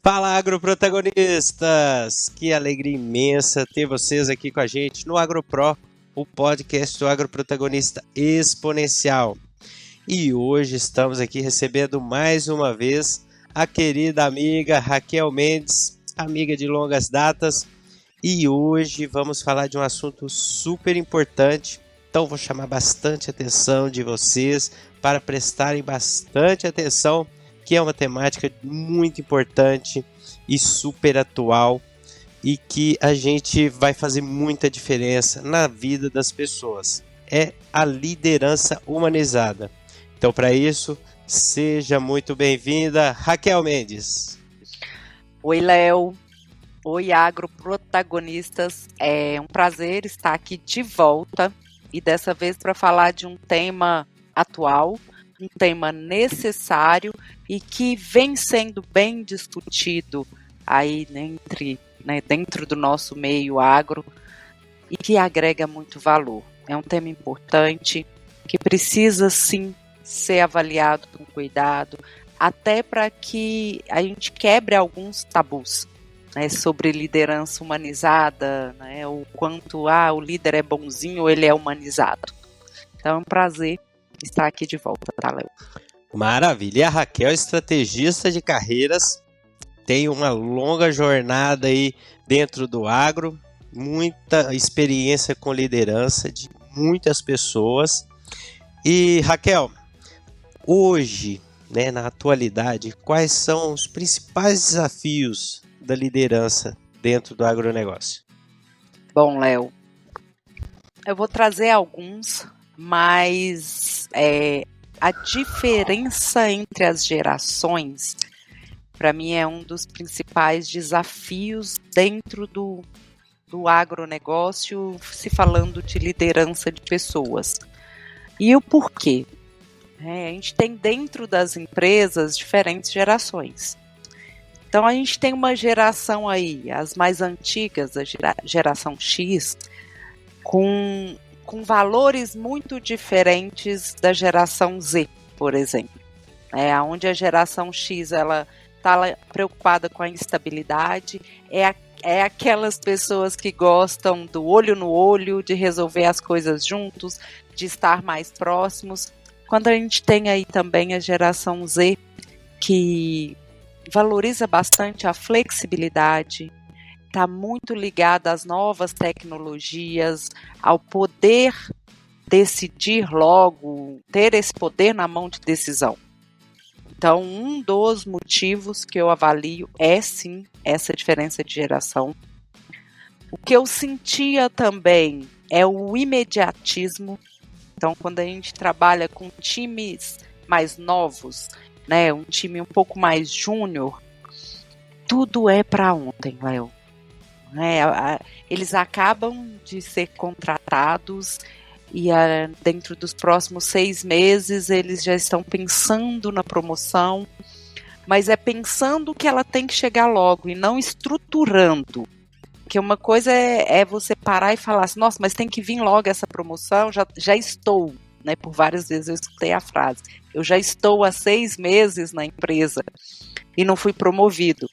Fala, agroprotagonistas! Que alegria imensa ter vocês aqui com a gente no AgroPro, o podcast do agroprotagonista exponencial. E hoje estamos aqui recebendo mais uma vez a querida amiga Raquel Mendes, amiga de longas datas. E hoje vamos falar de um assunto super importante, então vou chamar bastante atenção de vocês para prestarem bastante atenção, que é uma temática muito importante e super atual e que a gente vai fazer muita diferença na vida das pessoas. É a liderança humanizada. Então, para isso, seja muito bem-vinda, Raquel Mendes. Oi, Léo. Oi, agroprotagonistas. É um prazer estar aqui de volta e dessa vez para falar de um tema atual, um tema necessário e que vem sendo bem discutido aí dentro do nosso meio agro e que agrega muito valor. É um tema importante que precisa sim ser avaliado com cuidado, até para que a gente quebre alguns tabus, né, sobre liderança humanizada, né, o quanto o líder é bonzinho ou ele é humanizado. Então é um prazer estar aqui de volta, tá, Léo? Maravilha. E a Raquel, estrategista de carreiras, tem uma longa jornada aí dentro do agro, muita experiência com liderança de muitas pessoas. E, Raquel, hoje, né, na atualidade, quais são os principais desafios da liderança dentro do agronegócio? Bom, Léo, eu vou trazer alguns, mas a diferença entre as gerações, para mim, é um dos principais desafios dentro do agronegócio, se falando de liderança de pessoas. E o porquê? A gente tem dentro das empresas diferentes gerações. Então, a gente tem uma geração aí, as mais antigas, a geração X, com valores muito diferentes da geração Z, por exemplo. Onde a geração X ela está preocupada com a instabilidade, é aquelas pessoas que gostam do olho no olho, de resolver as coisas juntos, de estar mais próximos. Quando a gente tem aí também a geração Z, que valoriza bastante a flexibilidade, está muito ligada às novas tecnologias, ao poder decidir logo, ter esse poder na mão de decisão. Então, um dos motivos que eu avalio é sim essa diferença de geração. O que eu sentia também é o imediatismo. Então, quando a gente trabalha com times mais novos, né, um time um pouco mais júnior, tudo é para ontem, Léo. Eles acabam de ser contratados e dentro dos próximos 6 meses eles já estão pensando na promoção, mas é pensando que ela tem que chegar logo e não estruturando. Porque uma coisa é você parar e falar assim, nossa, mas tem que vir logo essa promoção, já estou, né? Por várias vezes eu escutei a frase, eu já estou há 6 meses na empresa e não fui promovido.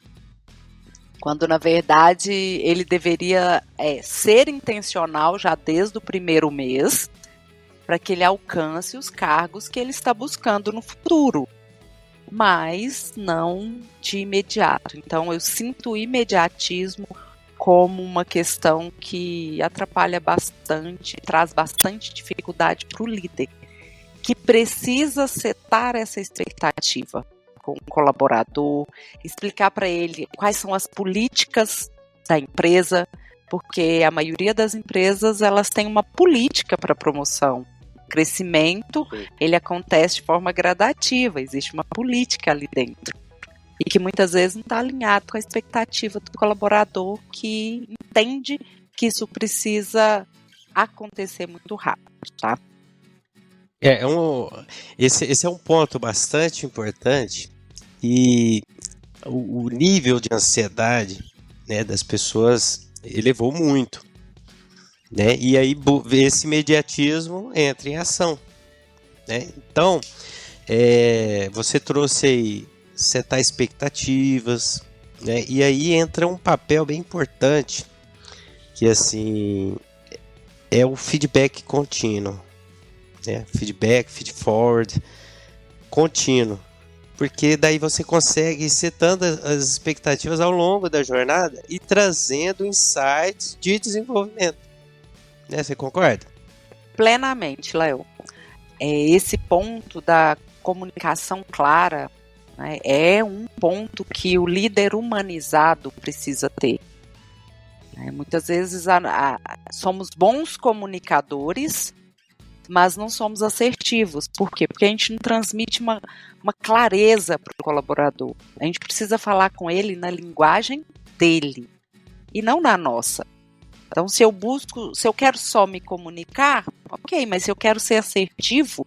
Quando, na verdade, ele deveria ser intencional já desde o primeiro mês, para que ele alcance os cargos que ele está buscando no futuro, mas não de imediato. Então, eu sinto o imediatismo como uma questão que atrapalha bastante, traz bastante dificuldade para o líder, que precisa setar essa expectativa com o colaborador, explicar para ele quais são as políticas da empresa, porque a maioria das empresas elas têm uma política para promoção. O crescimento ele acontece de forma gradativa, existe uma política ali dentro. E que muitas vezes não está alinhado com a expectativa do colaborador que entende que isso precisa acontecer muito rápido, tá? Esse é um ponto bastante importante e o nível de ansiedade, né, das pessoas elevou muito, né? E aí esse imediatismo entra em ação. né? Então, você trouxe aí setar expectativas, né? E aí entra um papel bem importante, que assim é o feedback contínuo, né? Feedback, feed forward, contínuo. Porque daí você consegue ir setando as expectativas ao longo da jornada e trazendo insights de desenvolvimento, né? Você concorda? Plenamente, Léo. Esse ponto da comunicação clara, né, é um ponto que o líder humanizado precisa ter. Muitas vezes somos bons comunicadores, mas não somos assertivos. Por quê? Porque a gente não transmite uma clareza para o colaborador. A gente precisa falar com ele na linguagem dele e não na nossa. Então, se eu quero só me comunicar, ok, mas se eu quero ser assertivo,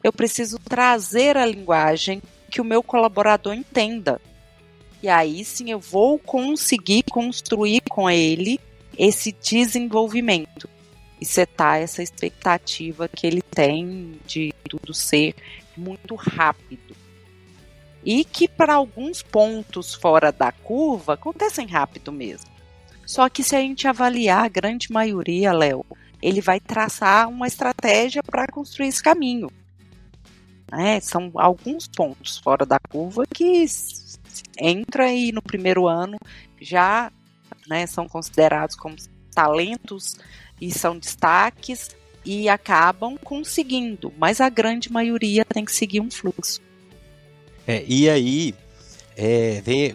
eu preciso trazer a linguagem que o meu colaborador entenda. E aí sim eu vou conseguir construir com ele esse desenvolvimento e setar essa expectativa que ele tem de tudo ser muito rápido. E que para alguns pontos fora da curva acontecem rápido mesmo. Só que se a gente avaliar a grande maioria, Léo, ele vai traçar uma estratégia para construir esse caminho. São alguns pontos fora da curva que entra e no primeiro ano já são considerados como talentos e são destaques e acabam conseguindo, mas a grande maioria tem que seguir um fluxo. E aí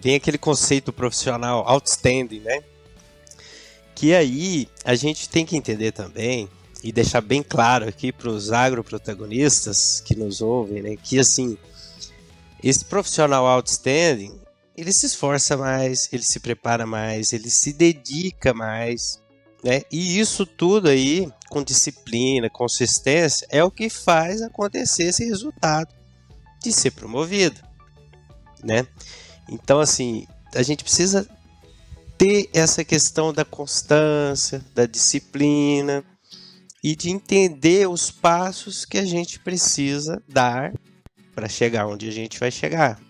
vem aquele conceito profissional outstanding, né? Que aí a gente tem que entender também e deixar bem claro aqui para os agroprotagonistas que nos ouvem, né? Que assim, esse profissional outstanding, ele se esforça mais, ele se prepara mais, ele se dedica mais, né? E isso tudo aí, com disciplina, consistência, é o que faz acontecer esse resultado de ser promovido, né? Então, assim, a gente precisa ter essa questão da constância, da disciplina e de entender os passos que a gente precisa dar para chegar onde a gente vai chegar,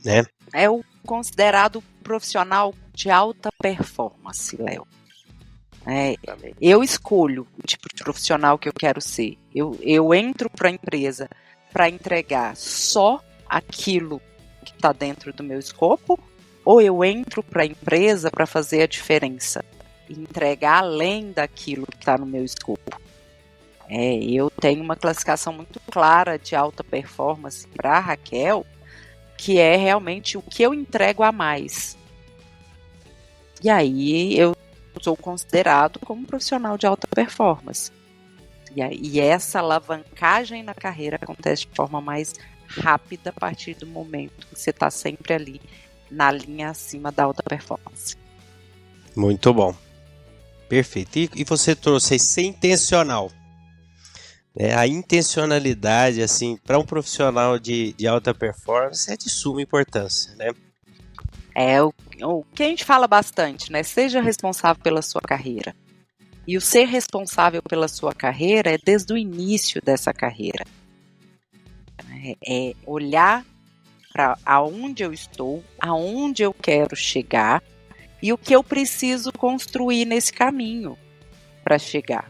né? É o considerado profissional de alta performance, Léo. Eu escolho o tipo de profissional que eu quero ser. Eu entro para a empresa para entregar só aquilo que está dentro do meu escopo, ou eu entro para a empresa para fazer a diferença e entregar além daquilo que está no meu escopo. Eu tenho uma classificação muito clara de alta performance para a Raquel, que é realmente o que eu entrego a mais. E aí eu sou considerado como um profissional de alta performance. E essa alavancagem na carreira acontece de forma mais rápida a partir do momento que você está sempre ali na linha acima da alta performance. Muito bom. Perfeito. E você trouxe aí ser intencional. A intencionalidade, assim, para um profissional de alta performance é de suma importância, né? O que a gente fala bastante, né? Seja responsável pela sua carreira. E o ser responsável pela sua carreira é desde o início dessa carreira. É olhar para aonde eu estou, aonde eu quero chegar e o que eu preciso construir nesse caminho para chegar.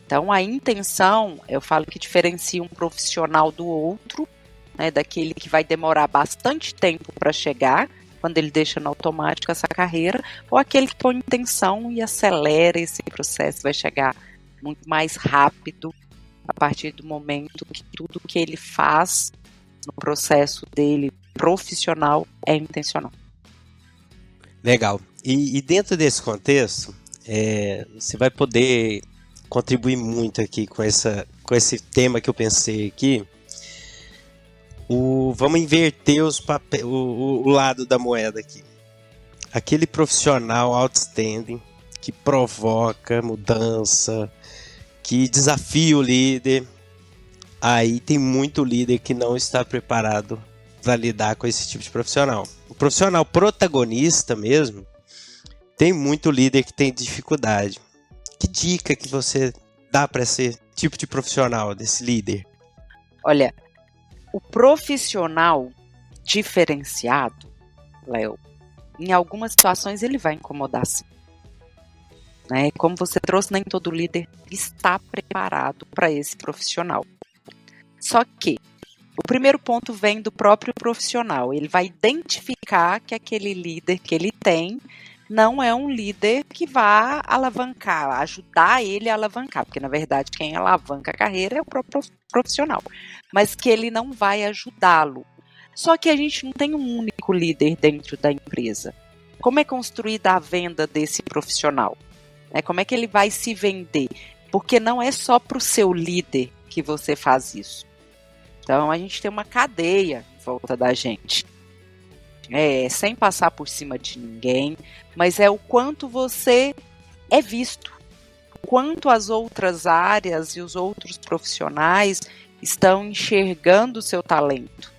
Então, a intenção, eu falo que diferencia um profissional do outro, né, daquele que vai demorar bastante tempo para chegar, quando ele deixa no automático essa carreira, ou aquele que põe intenção e acelera esse processo, vai chegar muito mais rápido a partir do momento que tudo que ele faz no processo dele profissional é intencional. Legal. E dentro desse contexto, você vai poder contribuir muito aqui com esse tema que eu pensei aqui. Vamos inverter o lado da moeda aqui. Aquele profissional outstanding que provoca mudança, que desafia o líder. Aí tem muito líder que não está preparado para lidar com esse tipo de profissional. O profissional protagonista mesmo, tem muito líder que tem dificuldade. Que dica que você dá para esse tipo de profissional, desse líder? Olha, o profissional diferenciado, Léo, em algumas situações ele vai incomodar sim. Né? Como você trouxe, nem todo líder está preparado para esse profissional. Só que o primeiro ponto vem do próprio profissional. Ele vai identificar que aquele líder que ele tem não é um líder que vá alavancar, ajudar ele a alavancar, porque na verdade quem alavanca a carreira é o próprio profissional, mas que ele não vai ajudá-lo. Só que a gente não tem um único líder dentro da empresa. Como é construída a venda desse profissional? Como é que ele vai se vender? Porque não é só para o seu líder que você faz isso. Então a gente tem uma cadeia em volta da gente. Sem passar por cima de ninguém, mas é o quanto você é visto, o quanto as outras áreas e os outros profissionais estão enxergando o seu talento.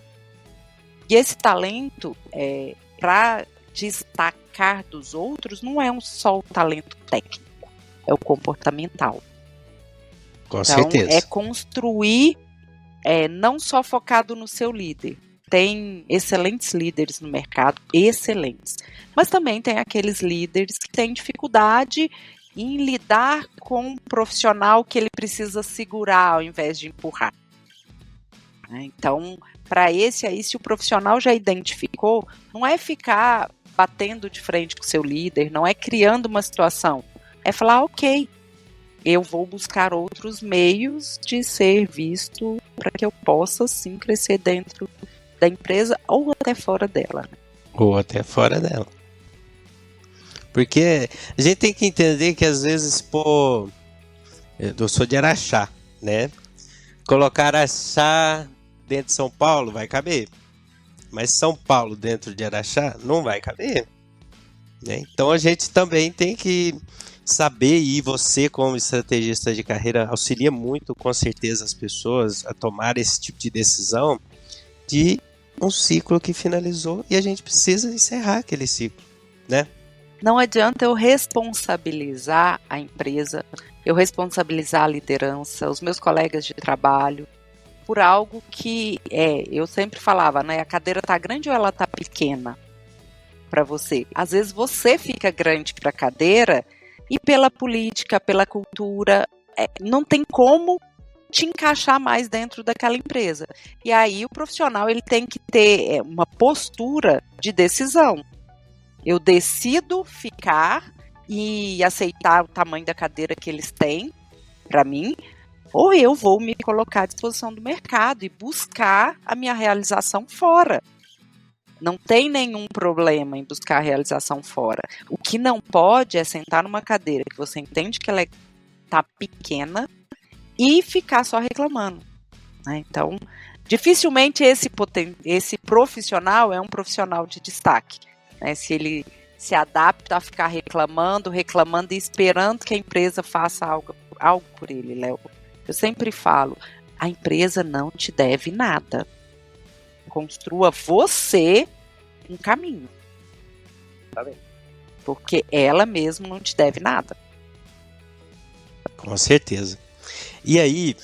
E esse talento, para destacar dos outros, não é só o talento técnico, é o comportamental. Com certeza. É construir, não só focado no seu líder. Tem excelentes líderes no mercado, excelentes. Mas também tem aqueles líderes que têm dificuldade em lidar com um profissional que ele precisa segurar ao invés de empurrar. Então, para esse aí, se o profissional já identificou, não é ficar batendo de frente com o seu líder, não é criando uma situação. É falar, ok, eu vou buscar outros meios de ser visto para que eu possa, sim, crescer dentro da empresa ou até fora dela. Ou até fora dela. Porque a gente tem que entender que às vezes, eu sou de Araxá, né? Colocar Araxá dentro de São Paulo vai caber. Mas São Paulo dentro de Araxá não vai caber. Né? Então a gente também tem que saber, e você como estrategista de carreira auxilia muito com certeza as pessoas a tomar esse tipo de decisão de um ciclo que finalizou e a gente precisa encerrar aquele ciclo, né? Não adianta eu responsabilizar a empresa, eu responsabilizar a liderança, os meus colegas de trabalho, por algo que eu sempre falava, né? A cadeira tá grande ou ela tá pequena para você? Às vezes você fica grande para a cadeira e pela política, pela cultura, não tem como te encaixar mais dentro daquela empresa. E aí o profissional ele tem que ter uma postura de decisão. Eu decido ficar e aceitar o tamanho da cadeira que eles têm para mim, ou eu vou me colocar à disposição do mercado e buscar a minha realização fora. Não tem nenhum problema em buscar a realização fora. O que não pode é sentar numa cadeira que você entende que ela está pequena e ficar só reclamando. Né? Então, dificilmente esse profissional é um profissional de destaque. Né? Se ele se adapta a ficar reclamando e esperando que a empresa faça algo por ele, Léo. Eu sempre falo, a empresa não te deve nada. Construa você um caminho. Tá bem? Porque ela mesma não te deve nada. Com certeza. E aí,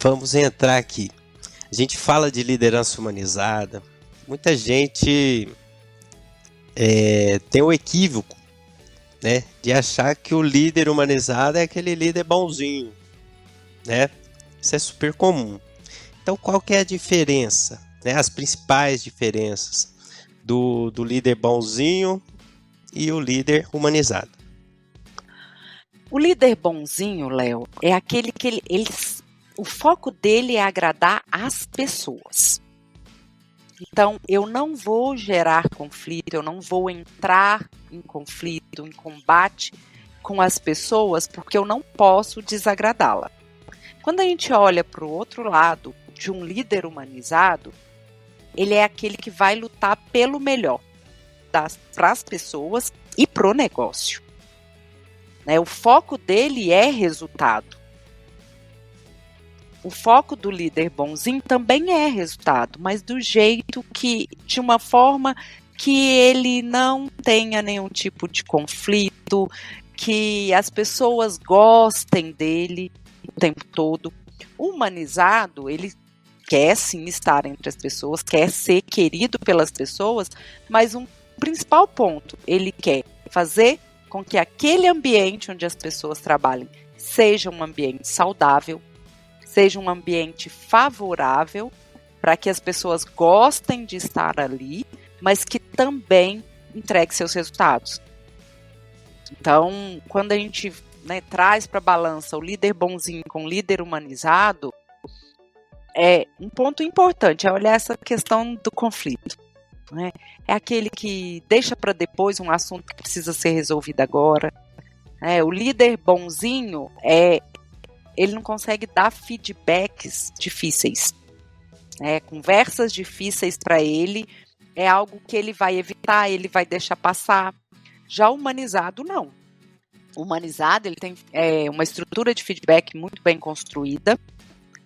vamos entrar aqui. A gente fala de liderança humanizada. Muita gente tem o equívoco, né, de achar que o líder humanizado é aquele líder bonzinho, né? Isso é super comum. Então, qual que é a diferença? Né? As principais diferenças do líder bonzinho e o líder humanizado. O líder bonzinho, Léo, é aquele que o foco dele é agradar as pessoas. Então, eu não vou gerar conflito, eu não vou entrar em conflito, em combate com as pessoas, porque eu não posso desagradá-la. Quando a gente olha para o outro lado de um líder humanizado, ele é aquele que vai lutar pelo melhor para as pessoas e para o negócio. O foco dele é resultado. O foco do líder bonzinho também é resultado, mas de uma forma que ele não tenha nenhum tipo de conflito, que as pessoas gostem dele o tempo todo. O humanizado, ele quer sim estar entre as pessoas, quer ser querido pelas pessoas, mas um principal ponto, ele quer fazer com que aquele ambiente onde as pessoas trabalhem seja um ambiente saudável, seja um ambiente favorável, para que as pessoas gostem de estar ali, mas que também entregue seus resultados. Então, quando a gente traz para a balança o líder bonzinho com o líder humanizado, um ponto importante é olhar essa questão do conflito. Né? É aquele que deixa para depois um assunto que precisa ser resolvido agora. O líder bonzinho, ele não consegue dar feedbacks difíceis. Conversas difíceis para ele é algo que ele vai evitar, ele vai deixar passar. Já o humanizado, não. O humanizado, ele tem uma estrutura de feedback muito bem construída,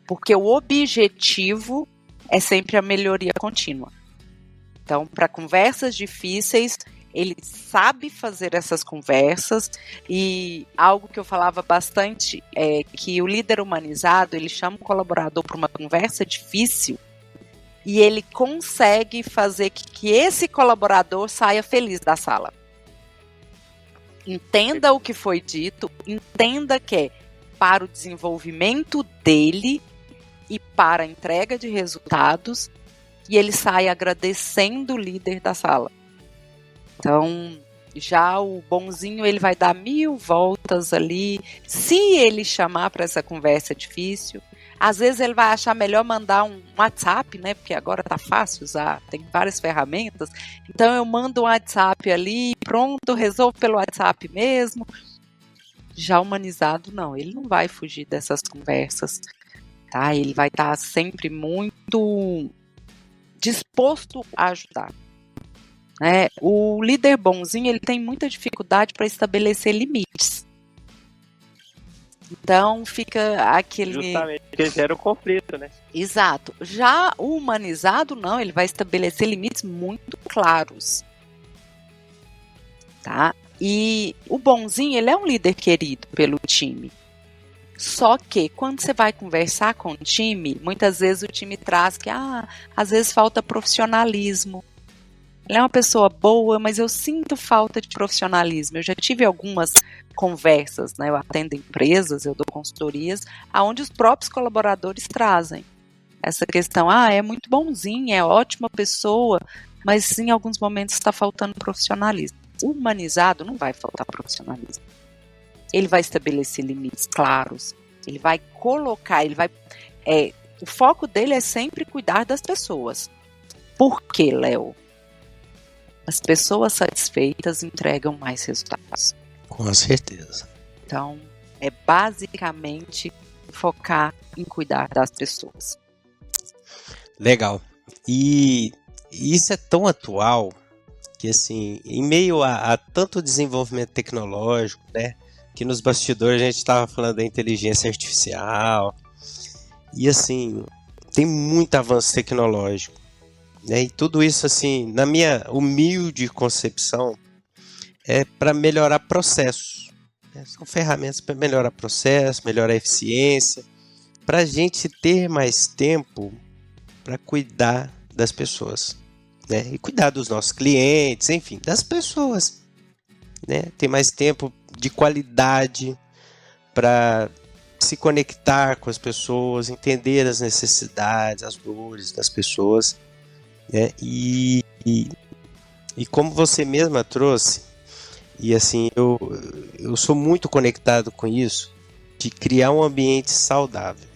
porque o objetivo é sempre a melhoria contínua. Então, para conversas difíceis, ele sabe fazer essas conversas, e algo que eu falava bastante é que o líder humanizado, ele chama o colaborador para uma conversa difícil e ele consegue fazer que esse colaborador saia feliz da sala. Entenda o que foi dito, entenda que é para o desenvolvimento dele e para a entrega de resultados, e ele sai agradecendo o líder da sala. Então, já o bonzinho, ele vai dar 1000 voltas ali. Se ele chamar para essa conversa difícil, às vezes ele vai achar melhor mandar um WhatsApp, né? Porque agora tá fácil usar, tem várias ferramentas. Então eu mando um WhatsApp ali, pronto, resolvo pelo WhatsApp mesmo. Já humanizado, não, ele não vai fugir dessas conversas, tá? Ele vai estar sempre muito disposto a ajudar. O líder bonzinho, ele tem muita dificuldade para estabelecer limites. Então fica aquele... Justamente, porque gera o conflito, né? Exato. Já o humanizado, não, ele vai estabelecer limites muito claros. Tá? E o bonzinho, ele é um líder querido pelo time. Só que quando você vai conversar com o time, muitas vezes o time traz que, às vezes falta profissionalismo. Ele é uma pessoa boa, mas eu sinto falta de profissionalismo. Eu já tive algumas conversas, né? Eu atendo empresas, eu dou consultorias, onde os próprios colaboradores trazem essa questão. É muito bonzinho, é ótima pessoa, mas em alguns momentos está faltando profissionalismo. O humanizado não vai faltar profissionalismo. Ele vai estabelecer limites claros, ele vai colocar, o foco dele é sempre cuidar das pessoas. Por quê, Léo? As pessoas satisfeitas entregam mais resultados. Com certeza. Então, é basicamente focar em cuidar das pessoas. Legal. E isso é tão atual que, assim, em meio a tanto desenvolvimento tecnológico, né? Que nos bastidores a gente estava falando da inteligência artificial. E, assim, tem muito avanço tecnológico. E tudo isso, assim, na minha humilde concepção, é para melhorar processos. São ferramentas para melhorar processo, melhorar a eficiência, para a gente ter mais tempo para cuidar das pessoas, né? E cuidar dos nossos clientes, enfim, das pessoas, né? Ter mais tempo de qualidade para se conectar com as pessoas, entender as necessidades, as dores das pessoas. E como você mesma trouxe, e assim, eu sou muito conectado com isso, de criar um ambiente saudável,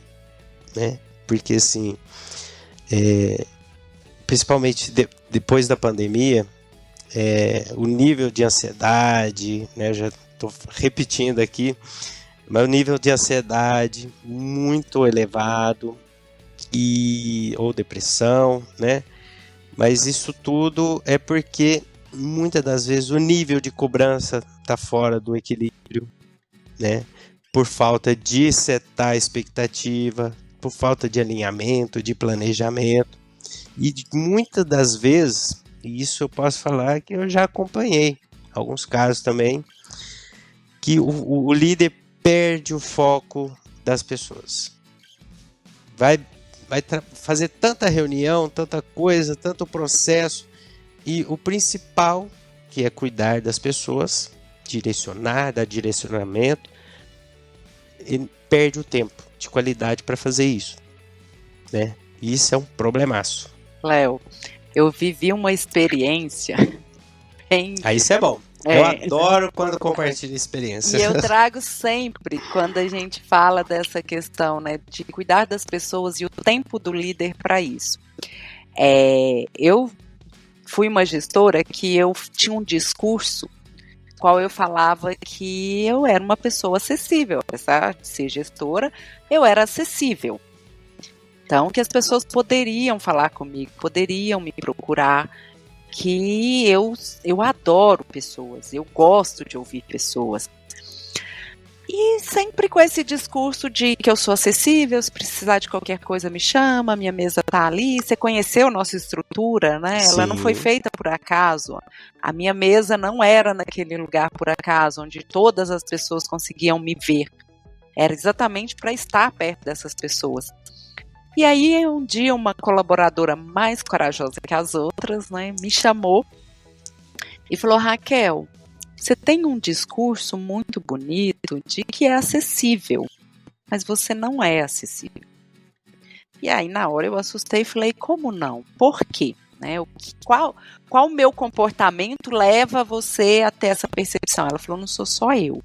né? Porque assim, principalmente depois da pandemia, o nível de ansiedade, né? Já estou repetindo aqui, mas o nível de ansiedade muito elevado, ou depressão, né? Mas isso tudo é porque muitas das vezes o nível de cobrança está fora do equilíbrio, né? Por falta de setar a expectativa, por falta de alinhamento, de planejamento. E muitas das vezes, e isso eu posso falar que eu já acompanhei alguns casos também, que o líder perde o foco das pessoas. Vai vai fazer tanta reunião, tanta coisa, tanto processo, e o principal, que é cuidar das pessoas, direcionar, dar direcionamento, ele perde o tempo de qualidade para fazer isso, né? Isso é um problemaço. Léo, eu vivi uma experiência bem... Isso é bom. Eu adoro quando compartilho experiência. E eu trago sempre, quando a gente fala dessa questão, né, de cuidar das pessoas e o tempo do líder para isso. Eu fui uma gestora que eu tinha um discurso qual eu falava que eu era uma pessoa acessível. Apesar de ser gestora, eu era acessível. Então, que as pessoas poderiam falar comigo, poderiam me procurar, que eu adoro pessoas, eu gosto de ouvir pessoas. E sempre com esse discurso de que eu sou acessível, se precisar de qualquer coisa me chama, minha mesa tá ali. Você conheceu nossa estrutura, né? Sim. Ela não foi feita por acaso. A minha mesa não era naquele lugar por acaso, onde todas as pessoas conseguiam me ver. Era exatamente para estar perto dessas pessoas. E aí, um dia, uma colaboradora mais corajosa que as outras, né, me chamou e falou: Raquel, você tem um discurso muito bonito de que é acessível, mas você não é acessível. E aí, na hora, eu assustei e falei: como não? Por quê? Né, qual o meu comportamento leva você a ter essa percepção? Ela falou: não sou só eu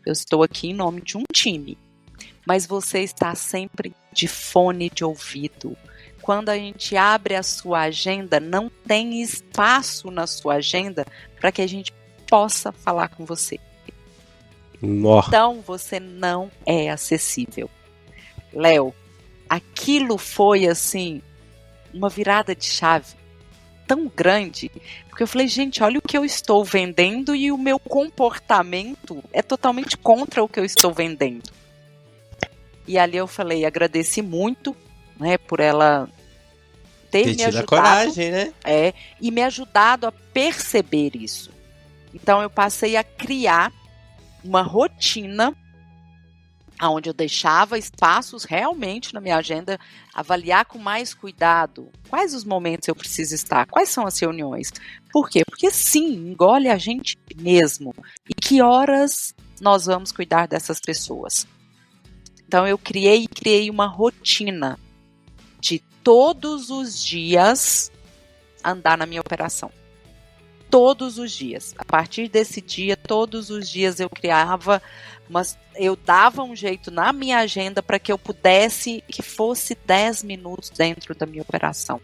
estou aqui em nome de um time. Mas você está sempre de fone de ouvido. Quando a gente abre a sua agenda, não tem espaço na sua agenda para que a gente possa falar com você. Nossa. Então, você não é acessível. Léo, aquilo foi, assim, uma virada de chave tão grande, porque eu falei, gente, olha o que eu estou vendendo e o meu comportamento é totalmente contra o que eu estou vendendo. E ali eu falei, agradeci muito, né, por ela ter me ajudado, coragem, né? E me ajudado a perceber isso. Então eu passei a criar uma rotina onde eu deixava espaços realmente na minha agenda, avaliar com mais cuidado quais os momentos eu preciso estar, quais são as reuniões. Por quê? Porque sim, engole a gente mesmo. E que horas nós vamos cuidar dessas pessoas? Então eu criei uma rotina de todos os dias andar na minha operação. Todos os dias. A partir desse dia, todos os dias eu criava, eu dava um jeito na minha agenda para que eu pudesse, que fosse 10 minutos dentro da minha operação.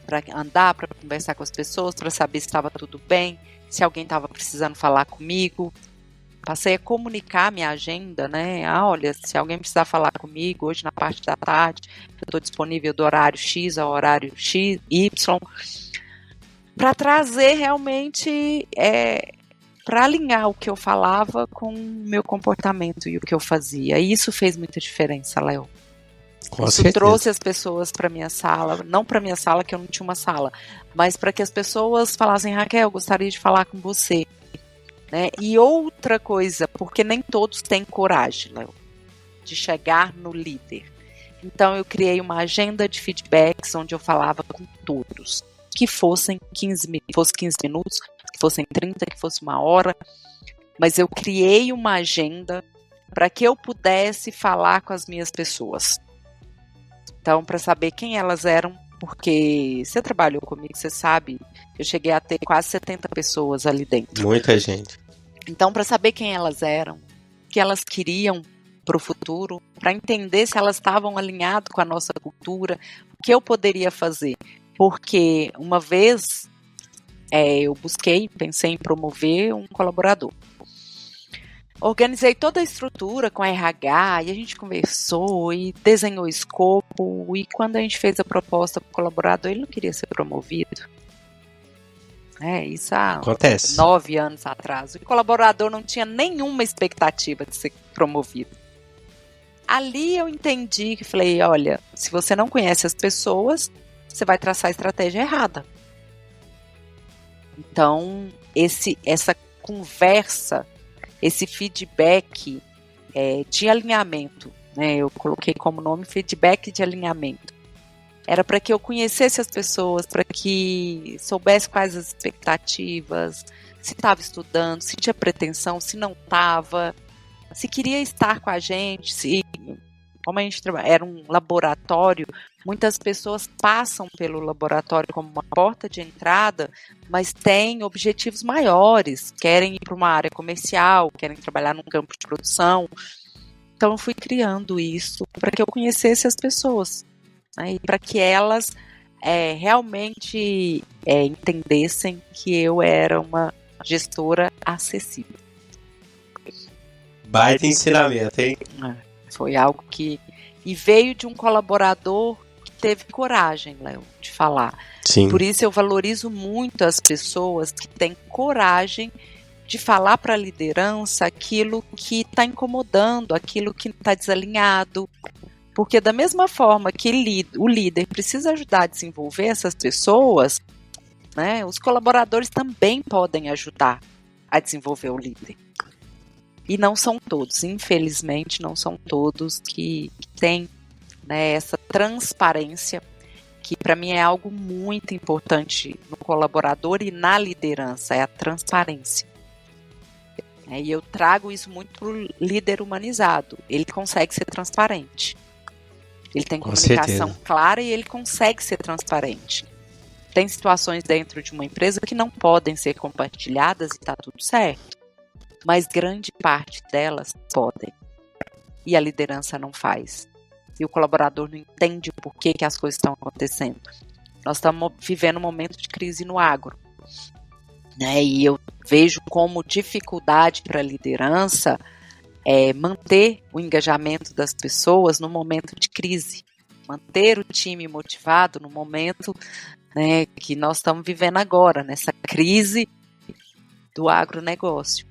Para andar, para conversar com as pessoas, para saber se estava tudo bem, se alguém estava precisando falar comigo. Passei a comunicar a minha agenda, né? Olha, se alguém precisar falar comigo hoje na parte da tarde, eu estou disponível do horário X ao horário X, Y, para trazer realmente, para alinhar o que eu falava com o meu comportamento e o que eu fazia. E isso fez muita diferença, Léo. Isso trouxe as pessoas para minha sala, não para minha sala, que eu não tinha uma sala, mas para que as pessoas falassem, Raquel, eu gostaria de falar com você. Né? E outra coisa, porque nem todos têm coragem, Léo, de chegar no líder. Então eu criei uma agenda de feedbacks onde eu falava com todos, que fossem 15 minutos, que fossem 30, que fosse uma hora, mas eu criei uma agenda para que eu pudesse falar com as minhas pessoas. Então, para saber quem elas eram, porque você trabalhou comigo, você sabe, eu cheguei a ter quase 70 pessoas ali dentro. Muita gente. Então, para saber quem elas eram, o que elas queriam para o futuro, para entender se elas estavam alinhadas com a nossa cultura, o que eu poderia fazer. Porque uma vez eu pensei em promover um colaborador. Organizei toda a estrutura com a RH e a gente conversou e desenhou escopo. E quando a gente fez a proposta para o colaborador, ele não queria ser promovido. Isso há Acontece. 9 anos atrás. O colaborador não tinha nenhuma expectativa de ser promovido. Ali eu entendi que falei, olha, se você não conhece as pessoas, você vai traçar a estratégia errada. Então, essa conversa, esse feedback de alinhamento, né? Eu coloquei como nome feedback de alinhamento. Era para que eu conhecesse as pessoas, para que soubesse quais as expectativas, se estava estudando, se tinha pretensão, se não estava, se queria estar com a gente, como a gente trabalha, era um laboratório, muitas pessoas passam pelo laboratório como uma porta de entrada, mas têm objetivos maiores, querem ir para uma área comercial, querem trabalhar num campo de produção. Então eu fui criando isso para que eu conhecesse as pessoas, né, e para que elas realmente entendessem que eu era uma gestora acessível. Baita ensinamento, hein? Foi algo que... E veio de um colaborador que teve coragem, Léo, de falar. Sim. Por isso eu valorizo muito as pessoas que têm coragem de falar para a liderança aquilo que está incomodando, aquilo que está desalinhado. Porque da mesma forma que o líder precisa ajudar a desenvolver essas pessoas, né, os colaboradores também podem ajudar a desenvolver o líder. E não são todos, infelizmente, não são todos que têm, né, essa transparência, que para mim é algo muito importante no colaborador e na liderança, é a transparência. E eu trago isso muito para o líder humanizado. Ele consegue ser transparente. Ele tem comunicação clara e ele consegue ser transparente. Tem situações dentro de uma empresa que não podem ser compartilhadas e está tudo certo. Mas grande parte delas podem. E a liderança não faz. E o colaborador não entende o porquê que as coisas estão acontecendo. Nós estamos vivendo um momento de crise no agro, né? E eu vejo como dificuldade para a liderança manter o engajamento das pessoas no momento de crise. Manter o time motivado no momento, né, que nós estamos vivendo agora, nessa crise do agronegócio.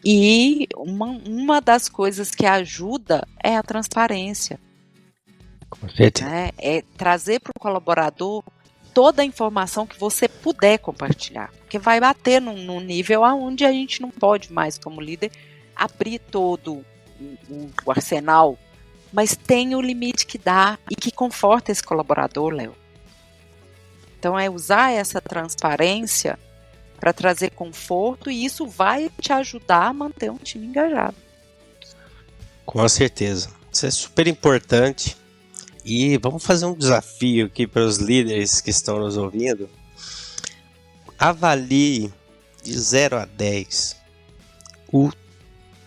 E uma das coisas que ajuda é a transparência. Com certeza. Né? É trazer para o colaborador toda a informação que você puder compartilhar. Porque vai bater num nível onde a gente não pode mais, como líder, abrir todo o arsenal. Mas tem o limite que dá e que conforta esse colaborador, Léo. Então é usar essa transparência para trazer conforto, e isso vai te ajudar a manter um time engajado. Com certeza. Isso é super importante. E vamos fazer um desafio aqui para os líderes que estão nos ouvindo. Avalie de 0 a 10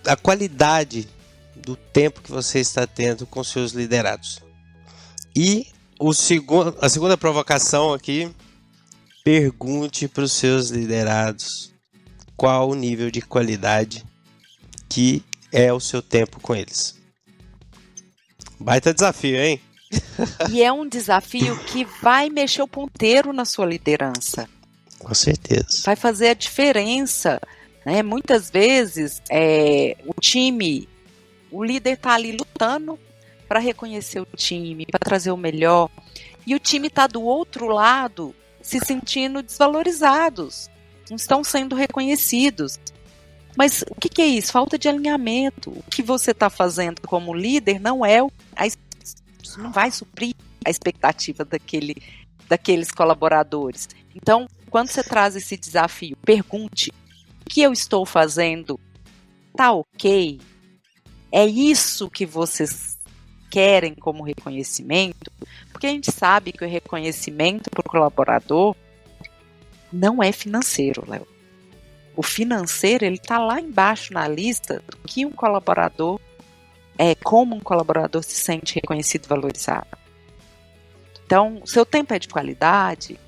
a qualidade do tempo que você está tendo com seus liderados. E a segunda provocação aqui: pergunte para os seus liderados qual o nível de qualidade que é o seu tempo com eles. Baita desafio, hein? E é um desafio que vai mexer o ponteiro na sua liderança. Com certeza. Vai fazer a diferença, né? Muitas vezes o líder está ali lutando para reconhecer o time, para trazer o melhor, e o time está do outro lado se sentindo desvalorizados, não estão sendo reconhecidos. Mas o que é isso? Falta de alinhamento. O que você está fazendo como líder não não vai suprir a expectativa daqueles colaboradores. Então, quando você traz esse desafio, pergunte: o que eu estou fazendo? Tá ok? É isso que vocês querem como reconhecimento? Porque a gente sabe que o reconhecimento para o colaborador não é financeiro, Léo. O financeiro, ele está lá embaixo na lista do que um colaborador como um colaborador se sente reconhecido e valorizado. Então, seu tempo é de qualidade?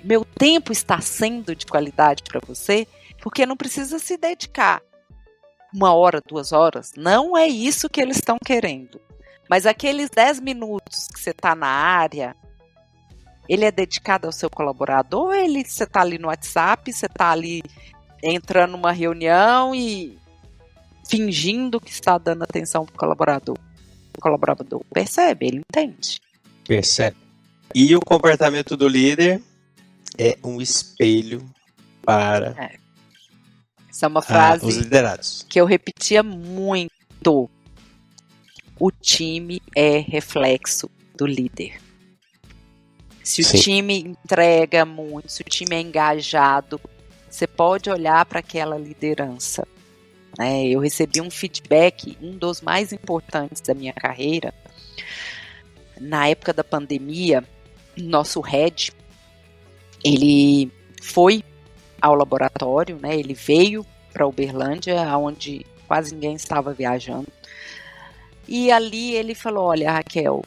Meu tempo está sendo de qualidade para você? Porque não precisa se dedicar 1 hora, 2 horas. Não é isso que eles estão querendo. Mas aqueles 10 minutos que você está na área, ele é dedicado ao seu colaborador, ou você está ali no WhatsApp, você está ali entrando numa reunião e fingindo que está dando atenção para o colaborador? O colaborador percebe, ele entende. Percebe. E o comportamento do líder é um espelho para Essa é uma frase os liderados. que eu repetia muito muito. O time é reflexo do líder. Se o time entrega muito, se o time é engajado, você pode olhar para aquela liderança. Eu recebi um feedback, um dos mais importantes da minha carreira. Na época da pandemia, nosso head, ele foi ao laboratório, ele veio para Uberlândia, onde quase ninguém estava viajando. E ali ele falou, olha, Raquel,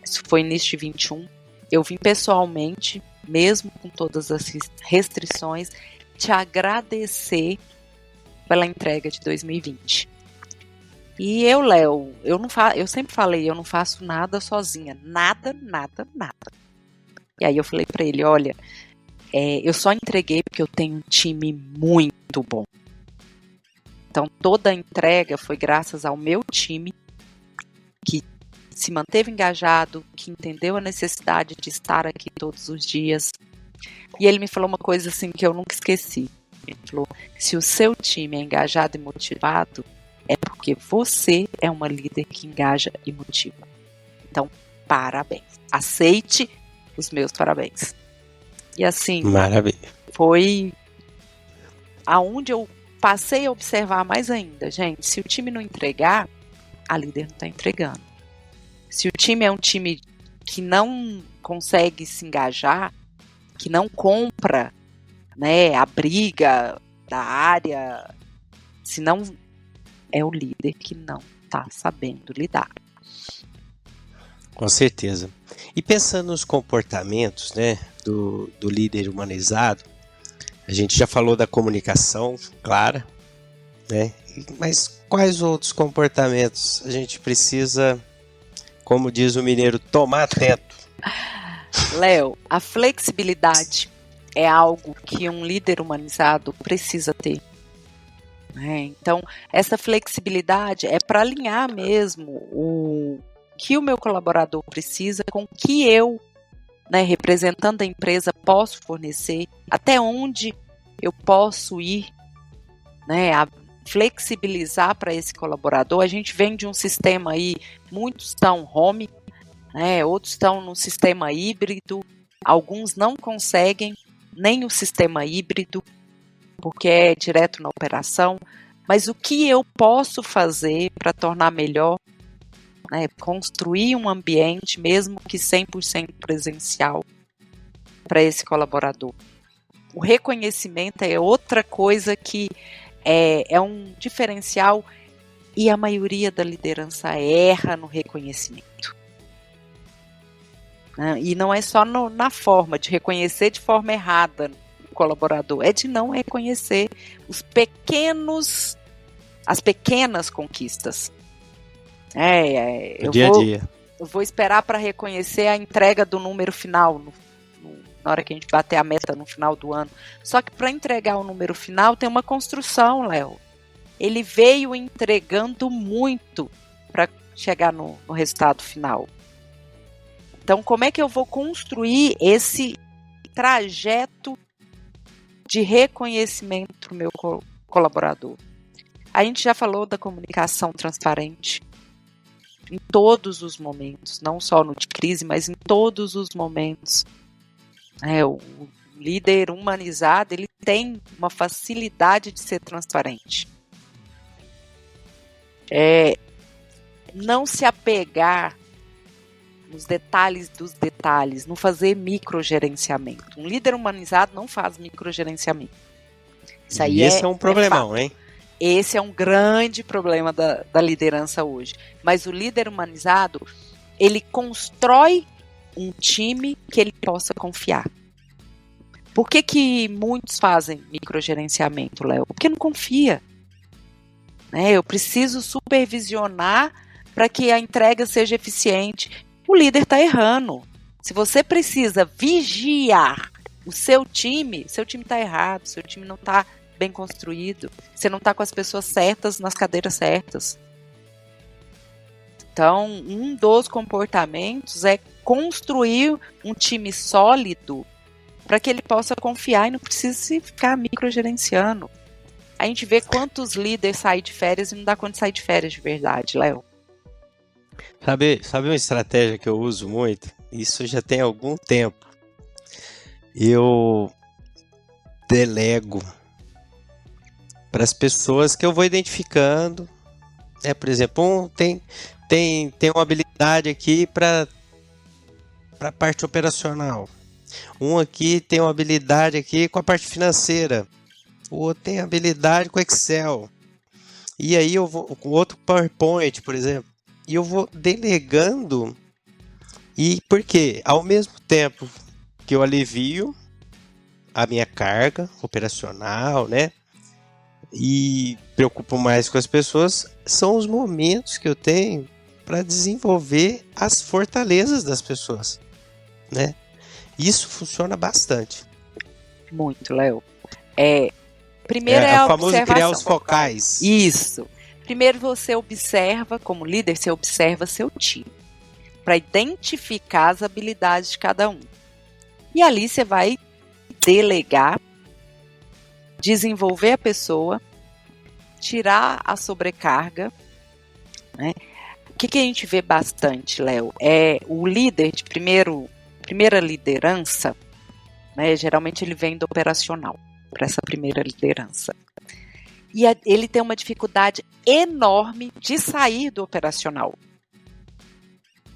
isso foi início de 21, eu vim pessoalmente, mesmo com todas as restrições, te agradecer pela entrega de 2020. E eu, Léo, eu sempre falei, eu não faço nada sozinha, nada. E aí eu falei para ele, olha, eu só entreguei porque eu tenho um time muito bom. Então toda a entrega foi graças ao meu time, que se manteve engajado, que entendeu a necessidade de estar aqui todos os dias. E ele me falou uma coisa assim que eu nunca esqueci. Ele falou, se o seu time é engajado e motivado, é porque você é uma líder que engaja e motiva. Então, parabéns. Aceite os meus parabéns. E assim, maravilha. Foi aonde eu passei a observar mais ainda. Gente, se o time não entregar, a líder não está entregando. Se o time é um time que não consegue se engajar, que não compra, a briga da área, se não é o líder que não está sabendo lidar. Com certeza. E pensando nos comportamentos, do líder humanizado, a gente já falou da comunicação clara, mas quais outros comportamentos a gente precisa, como diz o mineiro, tomar atento? Léo, a flexibilidade é algo que um líder humanizado precisa ter. Então, essa flexibilidade é para alinhar mesmo o que o meu colaborador precisa com o que eu, representando a empresa, posso fornecer, até onde eu posso ir, a flexibilizar para esse colaborador. A gente vem de um sistema aí, muitos estão home, outros estão no sistema híbrido, alguns não conseguem nem o sistema híbrido, porque é direto na operação, mas o que eu posso fazer para tornar melhor, construir um ambiente, mesmo que 100% presencial, para esse colaborador. O reconhecimento é outra coisa que é um diferencial, e a maioria da liderança erra no reconhecimento. E não é só na forma de reconhecer de forma errada o colaborador, é de não reconhecer as pequenas conquistas. Dia a dia. Eu vou esperar para reconhecer a entrega do número final, na hora que a gente bater a meta no final do ano. Só que para entregar o número final tem uma construção, Léo. Ele veio entregando muito para chegar no resultado final. Então, como é que eu vou construir esse trajeto de reconhecimento para o meu colaborador? A gente já falou da comunicação transparente em todos os momentos, não só no de crise, mas em todos os momentos. O líder humanizado, ele tem uma facilidade de ser transparente. Não se apegar nos detalhes dos detalhes, não fazer microgerenciamento. Um líder humanizado não faz microgerenciamento. Isso aí esse é um problemão, hein? Esse é um grande problema da liderança hoje. Mas o líder humanizado, ele constrói um time que ele possa confiar. Por que muitos fazem microgerenciamento, Léo? Porque não confia. Eu preciso supervisionar para que a entrega seja eficiente. O líder está errando. Se você precisa vigiar o seu time está errado, seu time não está bem construído, você não está com as pessoas certas nas cadeiras certas. Então, um dos comportamentos é construir um time sólido para que ele possa confiar e não precise ficar microgerenciando. A gente vê quantos líderes saem de férias e não dá conta de sair de férias de verdade, Léo. Sabe uma estratégia que eu uso muito? Isso já tem algum tempo. Eu delego para as pessoas que eu vou identificando. Por exemplo, tem uma habilidade aqui para a parte operacional. Um aqui tem uma habilidade aqui com a parte financeira. O outro tem habilidade com Excel. E aí eu vou com outro PowerPoint, por exemplo. E eu vou delegando. E por quê? Ao mesmo tempo que eu alivio a minha carga operacional, né? E preocupo mais com as pessoas, são os momentos que eu tenho para desenvolver as fortalezas das pessoas, né? Isso funciona bastante. Muito, Léo. Primeiro É a o famoso observação. criar os focais. Isso. Primeiro você observa, como líder, você observa seu time, para identificar as habilidades de cada um. E ali você vai delegar, desenvolver a pessoa, tirar a sobrecarga, né? O que a gente vê bastante, Léo, é o líder de primeira liderança, né? Geralmente ele vem do operacional para essa primeira liderança. E ele tem uma dificuldade enorme de sair do operacional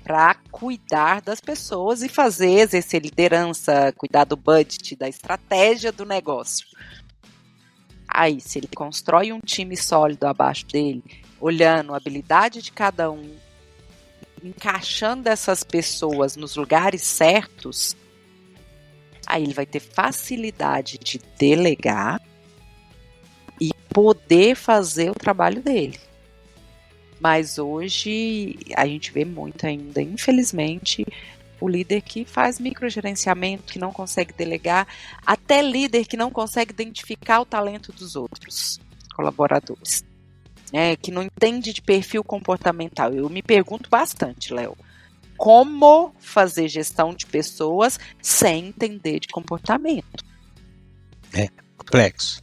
para cuidar das pessoas e exercer liderança, cuidar do budget, da estratégia do negócio. Aí, se ele constrói um time sólido abaixo dele, olhando a habilidade de cada um, encaixando essas pessoas nos lugares certos, aí ele vai ter facilidade de delegar e poder fazer o trabalho dele. Mas hoje a gente vê muito ainda, infelizmente, o líder que faz microgerenciamento, que não consegue delegar, até líder que não consegue identificar o talento dos outros colaboradores, né, que não entende de perfil comportamental. Eu me pergunto bastante, Léo, como fazer gestão de pessoas sem entender de comportamento? É complexo.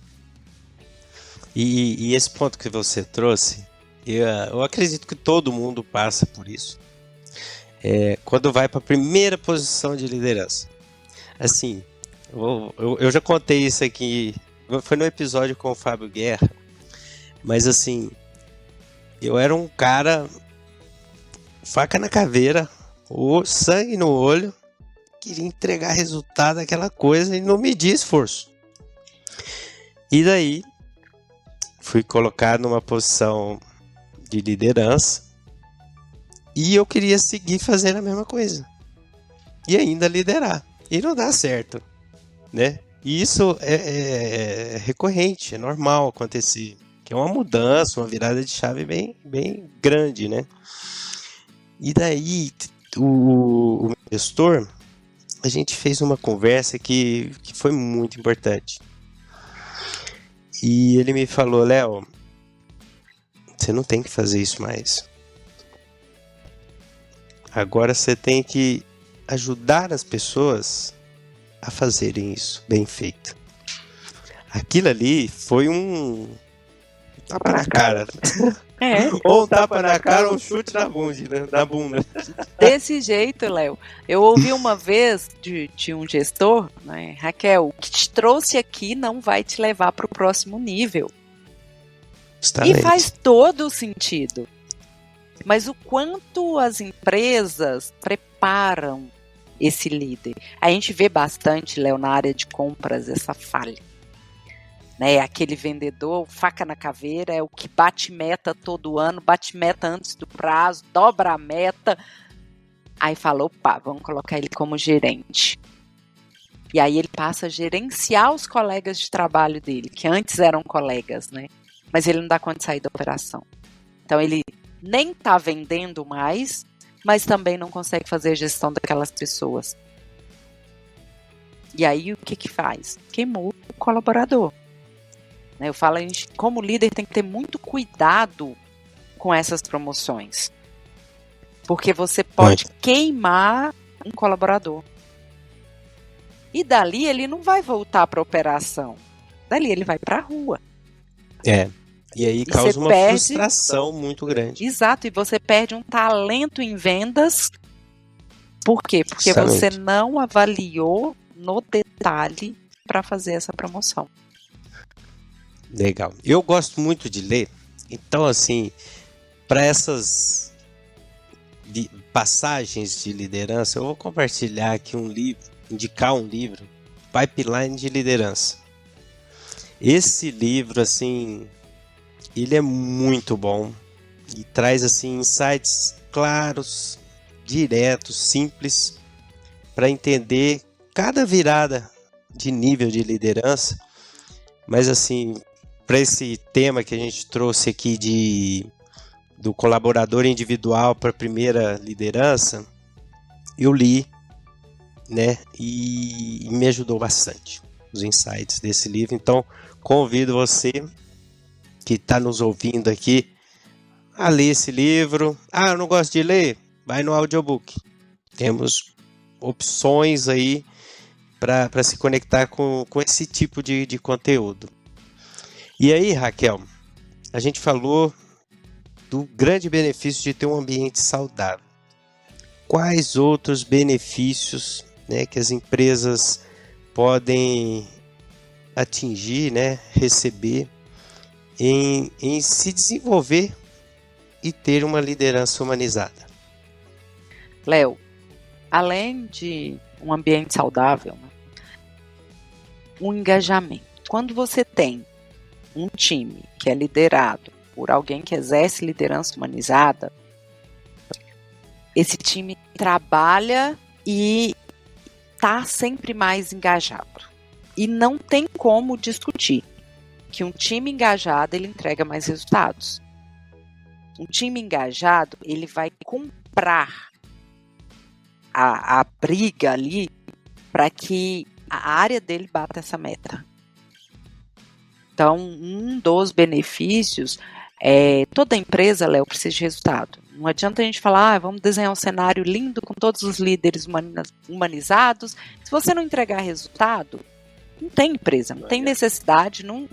E esse ponto que você trouxe, eu acredito que todo mundo passa por isso. Quando vai para a primeira posição de liderança. Assim, eu já contei isso aqui, foi no episódio com o Fábio Guerra, mas assim, eu era um cara, faca na caveira, o sangue no olho, queria entregar resultado, aquela coisa, e não media esforço. E daí, fui colocado numa posição de liderança, e eu queria seguir fazendo a mesma coisa. E ainda liderar. E não dá certo, né? E isso é recorrente, é normal acontecer. Que é uma mudança, uma virada de chave bem, bem grande, né? E daí, o gestor, a gente fez uma conversa que foi muito importante. E ele me falou, Léo, você não tem que fazer isso mais. Agora você tem que ajudar as pessoas a fazerem isso bem feito. Aquilo ali foi um tapa na cara. Ou um tapa na cara ou um chute na bunda. Desse jeito, Léo. Eu ouvi uma vez de um gestor, né, Raquel, o que te trouxe aqui não vai te levar para o próximo nível. E faz todo sentido. Mas o quanto as empresas preparam esse líder? A gente vê bastante, Léo, na área de compras, essa falha. Né? Aquele vendedor, faca na caveira, é o que bate meta todo ano, bate meta antes do prazo, dobra a meta. Aí fala, opa, vamos colocar ele como gerente. E aí ele passa a gerenciar os colegas de trabalho dele, que antes eram colegas, né? Mas ele não dá conta de sair da operação. Então ele nem está vendendo mais, mas também não consegue fazer a gestão daquelas pessoas. E aí o que faz? Queimou o colaborador. Eu falo, a gente, como líder, tem que ter muito cuidado com essas promoções. Porque você pode queimar um colaborador. E dali ele não vai voltar para a operação. Dali ele vai para a rua. E aí E causa você uma perde- frustração muito grande. Exato, e você perde um talento em vendas. Por quê? Porque você Justamente. não avaliou no detalhe para fazer essa promoção. Legal. Eu gosto muito de ler, então assim, para essas passagens de liderança, eu vou compartilhar aqui um livro, indicar um livro, Pipeline de Liderança. Esse livro, assim, ele é muito bom e traz assim insights claros, diretos, simples, para entender cada virada de nível de liderança. Mas assim, para esse tema que a gente trouxe aqui do colaborador individual para a primeira liderança, eu li, né, e me ajudou bastante os insights desse livro. Então, convido você que está nos ouvindo aqui a ler esse livro. Ah, eu não gosto de ler? Vai no audiobook. Temos opções aí para se conectar com esse tipo de conteúdo. E aí, Raquel, a gente falou do grande benefício de ter um ambiente saudável. Quais outros benefícios, né, que as empresas podem atingir, né, receber em se desenvolver e ter uma liderança humanizada? Léo, além de um ambiente saudável, né, um engajamento. Quando você tem um time que é liderado por alguém que exerce liderança humanizada, esse time trabalha e está sempre mais engajado. E não tem como discutir que um time engajado ele entrega mais resultados. Um time engajado ele vai comprar a briga ali para que a área dele bata essa meta. Então, um dos benefícios é toda empresa, Léo, precisa de resultado. Não adianta a gente falar, vamos desenhar um cenário lindo com todos os líderes humanizados. Se você não entregar resultado, não tem empresa, não tem necessidade, não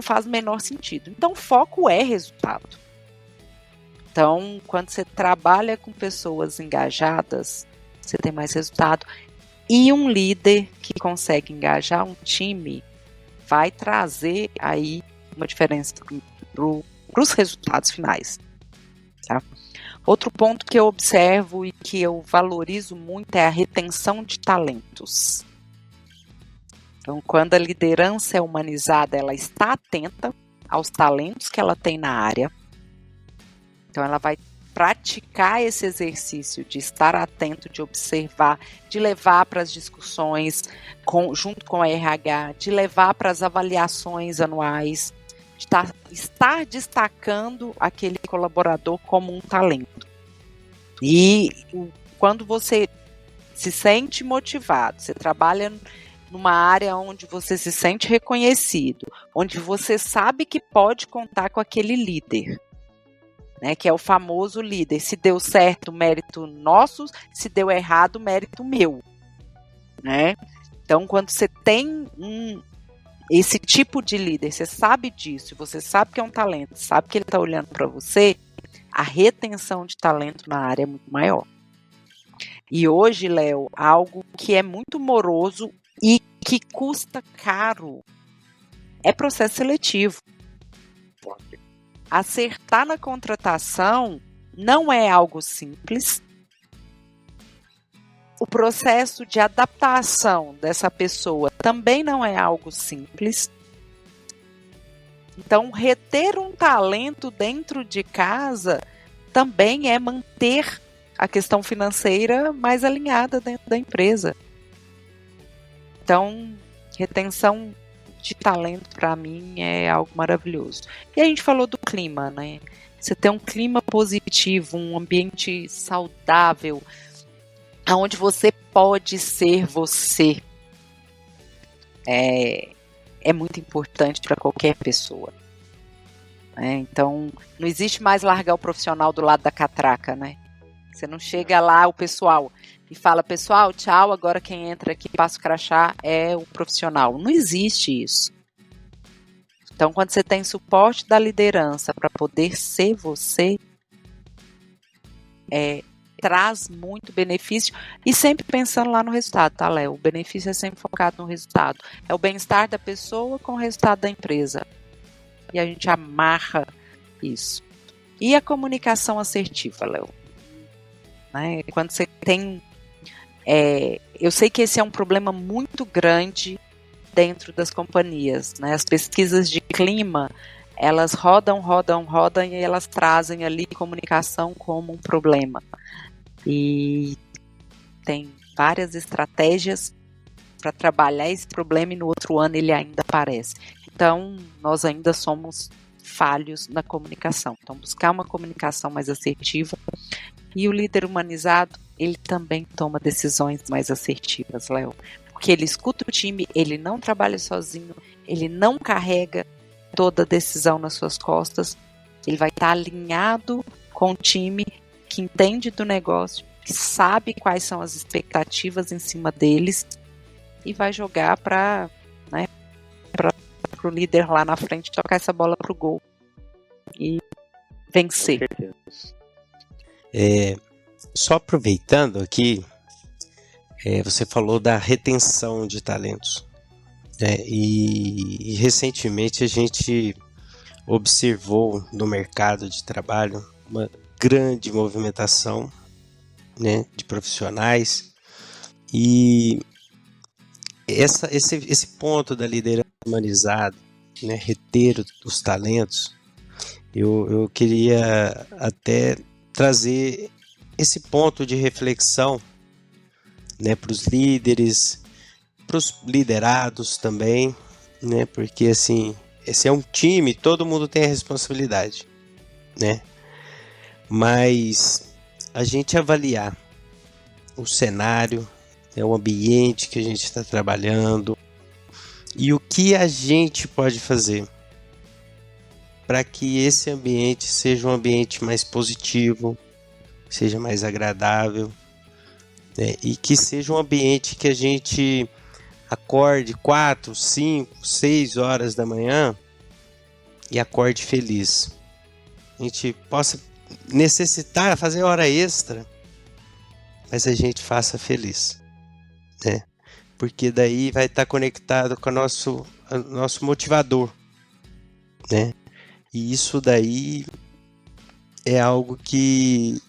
faz o menor sentido. Então, o foco é resultado. Então, quando você trabalha com pessoas engajadas, você tem mais resultado. E um líder que consegue engajar um time vai trazer aí uma diferença para os resultados finais. Tá? Outro ponto que eu observo e que eu valorizo muito é a retenção de talentos. Então, quando a liderança é humanizada, ela está atenta aos talentos que ela tem na área. Então, ela vai praticar esse exercício de estar atento, de observar, de levar para as discussões junto com a RH, de levar para as avaliações anuais, de estar destacando aquele colaborador como um talento. E quando você se sente motivado, você trabalha numa área onde você se sente reconhecido, onde você sabe que pode contar com aquele líder, né, que é o famoso líder. Se deu certo, mérito nosso, se deu errado, mérito meu. Né? Então, quando você tem esse tipo de líder, você sabe disso, você sabe que é um talento, sabe que ele está olhando para você, a retenção de talento na área é muito maior. E hoje, Léo, algo que é muito moroso e que custa caro é processo seletivo. Acertar na contratação não é algo simples. O processo de adaptação dessa pessoa também não é algo simples. Então, reter um talento dentro de casa também é manter a questão financeira mais alinhada dentro da empresa. Então, retenção de talento, para mim, é algo maravilhoso. E a gente falou do clima, né? Você ter um clima positivo, um ambiente saudável, onde você pode ser você, é muito importante para qualquer pessoa. Então, não existe mais largar o profissional do lado da catraca, né? Você não chega lá, o pessoal, e fala, pessoal, tchau, agora quem entra aqui, passa o crachá, é o profissional. Não existe isso. Então, quando você tem suporte da liderança para poder ser você, traz muito benefício e sempre pensando lá no resultado, tá, Léo? O benefício é sempre focado no resultado. É o bem-estar da pessoa com o resultado da empresa. E a gente amarra isso. E a comunicação assertiva, Léo? Né? Quando você tem... eu sei que esse é um problema muito grande dentro das companhias, né? As pesquisas de clima, elas rodam e elas trazem ali comunicação como um problema. E tem várias estratégias para trabalhar esse problema e no outro ano ele ainda aparece. Então, nós ainda somos falhos na comunicação. Então, buscar uma comunicação mais assertiva. E o líder humanizado, ele também toma decisões mais assertivas, Léo. Porque ele escuta o time, ele não trabalha sozinho, ele não carrega toda a decisão nas suas costas. Ele vai estar alinhado com o time que entende do negócio, que sabe quais são as expectativas em cima deles e vai jogar para o líder lá na frente tocar essa bola pro gol e vencer. Só aproveitando aqui, você falou da retenção de talentos, né? E recentemente a gente observou no mercado de trabalho uma grande movimentação, né, de profissionais, e esse ponto da liderança humanizada, né, reter os talentos, eu queria até trazer esse ponto de reflexão, né, para os líderes, para os liderados também, né, porque assim, esse é um time, todo mundo tem a responsabilidade, né, mas a gente avaliar o cenário, o ambiente que a gente está trabalhando e o que a gente pode fazer para que esse ambiente seja um ambiente mais positivo, seja mais agradável, né? E que seja um ambiente que a gente acorde 4, 5, 6 horas da manhã e acorde feliz. A gente possa necessitar fazer hora extra, mas a gente faça feliz, né? Porque daí vai estar conectado com o nosso motivador, né? E isso daí é algo que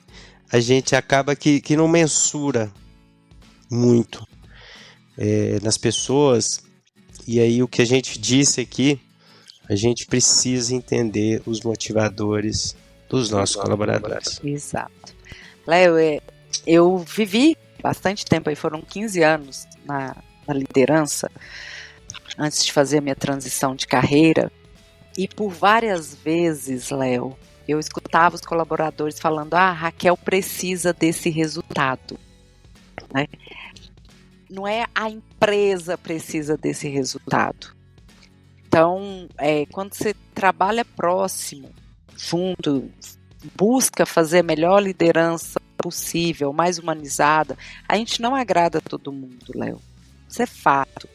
a gente acaba que não mensura muito nas pessoas. E aí o que a gente disse aqui, a gente precisa entender os motivadores dos nossos colaboradores. Exato. Léo, eu vivi bastante tempo, aí foram 15 anos na liderança, antes de fazer a minha transição de carreira, e por várias vezes, Léo, eu escutava os colaboradores falando, Raquel precisa desse resultado, né? Não é a empresa precisa desse resultado. Então, quando você trabalha próximo, junto, busca fazer a melhor liderança possível, mais humanizada, a gente não agrada todo mundo, Léo. Isso é fato,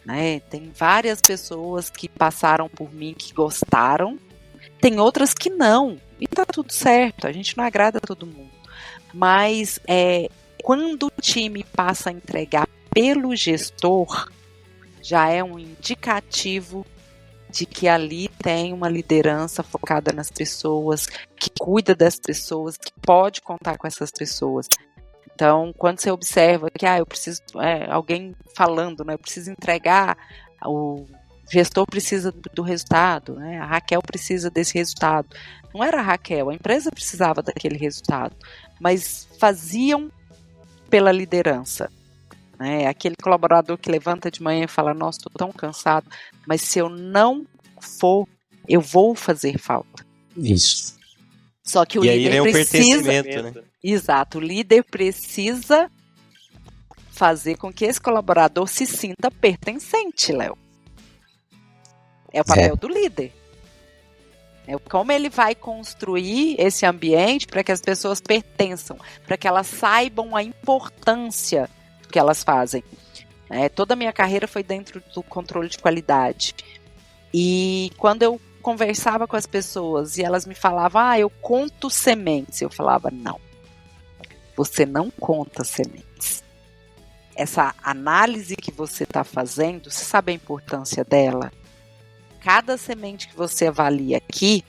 né? Tem várias pessoas que passaram por mim que gostaram, tem outras que não, e tá tudo certo, a gente não agrada todo mundo. Mas quando o time passa a entregar pelo gestor, já é um indicativo de que ali tem uma liderança focada nas pessoas, que cuida das pessoas, que pode contar com essas pessoas. Então, quando você observa que eu preciso, alguém falando, né, eu preciso entregar, o gestor precisa do resultado, né, a Raquel precisa desse resultado. Não era a Raquel, a empresa precisava daquele resultado, mas faziam pela liderança. Né? Aquele colaborador que levanta de manhã e fala, nossa, estou tão cansado, mas se eu não for, eu vou fazer falta. Isso. Só que o líder precisa... pertencimento, né? Exato, o líder precisa fazer com que esse colaborador se sinta pertencente, Léo. É o papel do líder. Como ele vai construir esse ambiente para que as pessoas pertençam, para que elas saibam a importância que elas fazem. Toda a minha carreira foi dentro do controle de qualidade. E quando eu conversava com as pessoas e elas me falavam, eu conto sementes, eu falava, não, você não conta sementes. Essa análise que você está fazendo, você sabe a importância dela? Cada semente que você avalia aqui,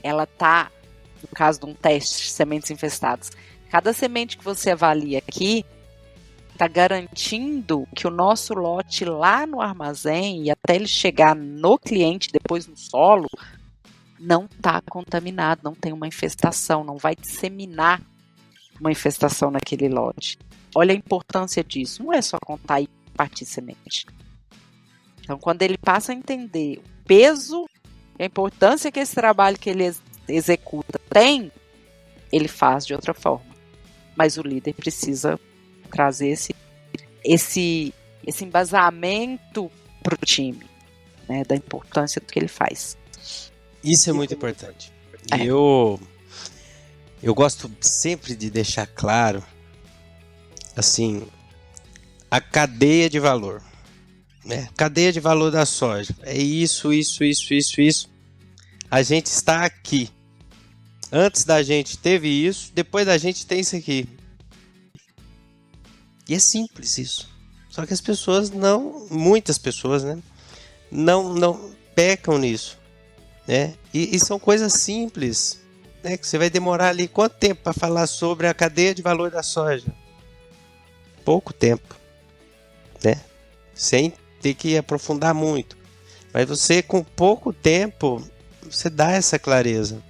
ela está, no caso de um teste de sementes infestadas, cada semente que você avalia aqui está garantindo que o nosso lote lá no armazém e até ele chegar no cliente, depois no solo, não está contaminado, não tem uma infestação, não vai disseminar uma infestação naquele lote. Olha a importância disso, não é só contar e partir semente. Então, quando ele passa a entender o peso e a importância que esse trabalho que ele executa tem, ele faz de outra forma. Mas o líder precisa trazer esse embasamento para o time, né, da importância do que ele faz. Isso é muito importante. Eu gosto sempre de deixar claro, assim, a cadeia de valor, né? Cadeia de valor da soja. É isso. A gente está aqui. Antes da gente teve isso, depois da gente tem isso aqui. E é simples isso. Só que as pessoas muitas pessoas, né, não pecam nisso, né? E são coisas simples, né, que você vai demorar ali quanto tempo para falar sobre a cadeia de valor da soja? Pouco tempo, né? Sem ter que aprofundar muito. Mas você, com pouco tempo, você dá essa clareza,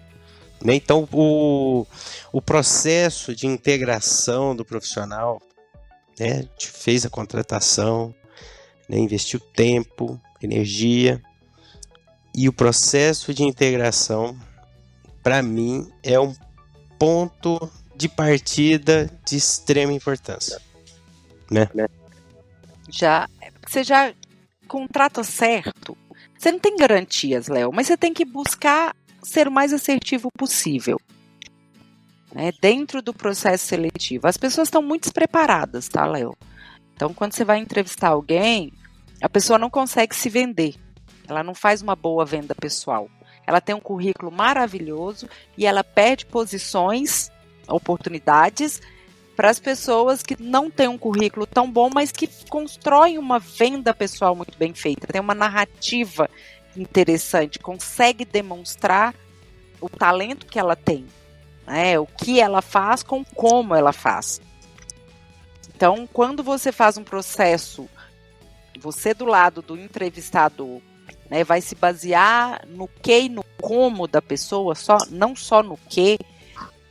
né? Então, o processo de integração do profissional, né? A gente fez a contratação, né? Investiu tempo, energia. E o processo de integração, para mim, é um ponto de partida de extrema importância, né? Você já contrata certo. Você não tem garantias, Léo, mas você tem que buscar ser o mais assertivo possível, né, dentro do processo seletivo. As pessoas estão muito despreparadas, tá, Léo? Então, quando você vai entrevistar alguém, a pessoa não consegue se vender. Ela não faz uma boa venda pessoal. Ela tem um currículo maravilhoso e ela perde posições, oportunidades, para as pessoas que não têm um currículo tão bom, mas que constroem uma venda pessoal muito bem feita, tem uma narrativa interessante, consegue demonstrar o talento que ela tem, né, o que ela faz com como ela faz. Então, quando você faz um processo, você do lado do entrevistador, né, vai se basear no que e no como da pessoa, não só no que,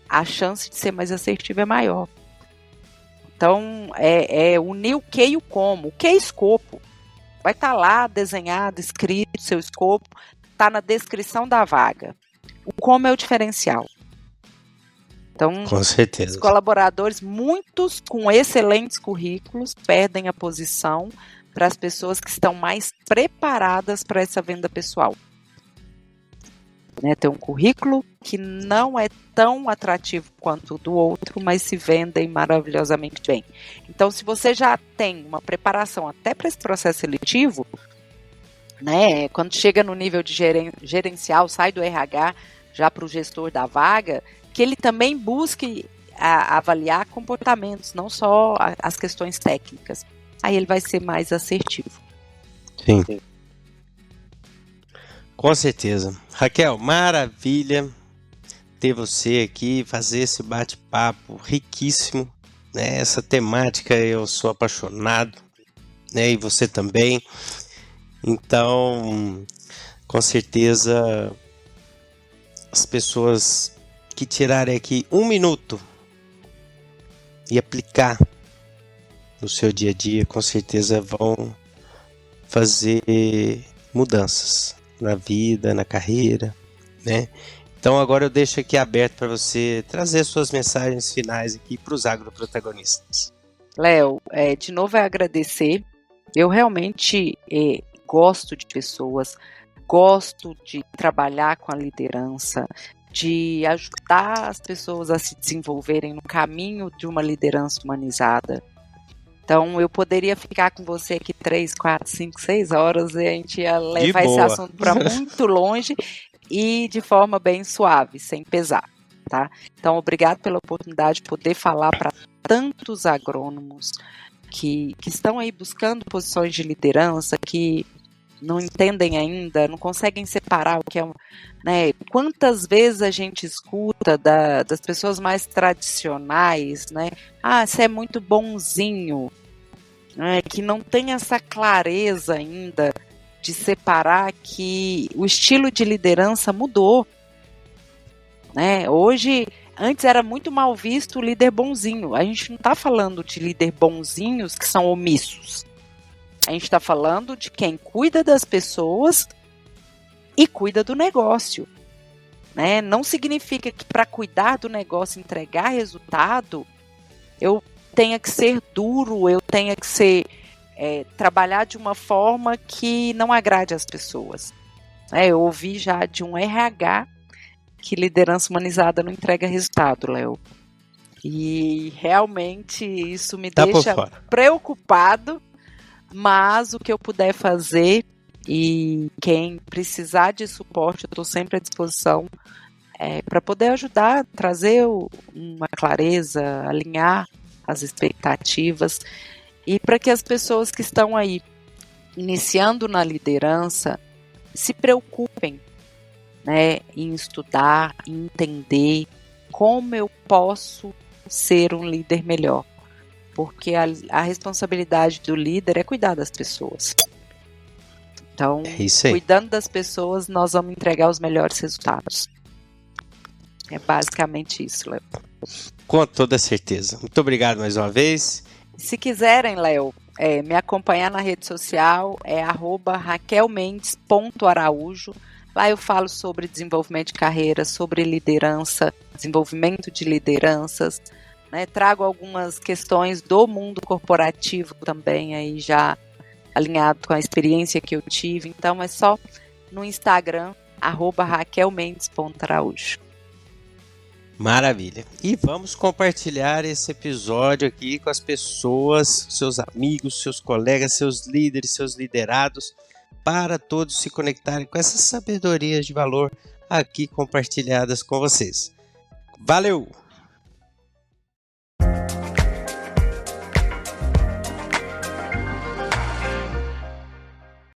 a chance de ser mais assertivo é maior. Então, unir o que e o como. O que é escopo? Vai estar lá desenhado, escrito, seu escopo, está na descrição da vaga. O como é o diferencial. Então, com certeza, os colaboradores, muitos com excelentes currículos, perdem a posição para as pessoas que estão mais preparadas para essa venda pessoal. Né, tem um currículo que não é tão atrativo quanto o do outro, mas se vendem maravilhosamente bem. Então, se você já tem uma preparação até para esse processo seletivo, né, quando chega no nível de gerencial, sai do RH já para o gestor da vaga, que ele também busque avaliar comportamentos, não só as questões técnicas. Aí ele vai ser mais assertivo. Sim. Com certeza. Raquel, maravilha ter você aqui, fazer esse bate-papo riquíssimo, né? Essa temática eu sou apaixonado, né? E você também. Então, com certeza, as pessoas que tirarem aqui 1 minuto e aplicar no seu dia a dia, com certeza vão fazer mudanças na vida, na carreira, né? Então agora eu deixo aqui aberto para você trazer suas mensagens finais aqui para os agroprotagonistas. Léo, de novo agradecer. Eu realmente gosto de pessoas, gosto de trabalhar com a liderança, de ajudar as pessoas a se desenvolverem no caminho de uma liderança humanizada. Então, eu poderia ficar com você aqui 3, 4, 5, 6 horas e a gente ia De levar esse boa. assunto para muito longe e de forma bem suave, sem pesar, tá? Então, obrigado pela oportunidade de poder falar para tantos agrônomos que estão aí buscando posições de liderança, que não entendem ainda, não conseguem separar o que é, né? Quantas vezes a gente escuta das pessoas mais tradicionais, né? Ah, você é muito bonzinho, né? Que não tem essa clareza ainda de separar que o estilo de liderança mudou, né? Hoje, antes era muito mal visto o líder bonzinho. A gente não está falando de líder bonzinhos que são omissos. A gente está falando de quem cuida das pessoas e cuida do negócio, né? Não significa que para cuidar do negócio, entregar resultado, eu tenha que ser duro, eu tenha que ser trabalhar de uma forma que não agrade as pessoas. Eu ouvi já de um RH que liderança humanizada não entrega resultado, Léo. E realmente isso me deixa preocupado. Mas o que eu puder fazer e quem precisar de suporte, eu estou sempre à disposição para poder ajudar, trazer uma clareza, alinhar as expectativas e para que as pessoas que estão aí iniciando na liderança se preocupem, né, em estudar, em entender como eu posso ser um líder melhor. Porque a responsabilidade do líder é cuidar das pessoas. Então, cuidando das pessoas, nós vamos entregar os melhores resultados. É basicamente isso, Léo. Com toda certeza. Muito obrigado mais uma vez. Se quiserem, Léo, me acompanhar na rede social, é @raquelmendes.araújo. Lá eu falo sobre desenvolvimento de carreira, sobre liderança, desenvolvimento de lideranças. Né, trago algumas questões do mundo corporativo também, aí já alinhado com a experiência que eu tive. Então, é só no Instagram, @raquelmendes.araújo. Maravilha. E vamos compartilhar esse episódio aqui com as pessoas, seus amigos, seus colegas, seus líderes, seus liderados, para todos se conectarem com essas sabedorias de valor aqui compartilhadas com vocês. Valeu!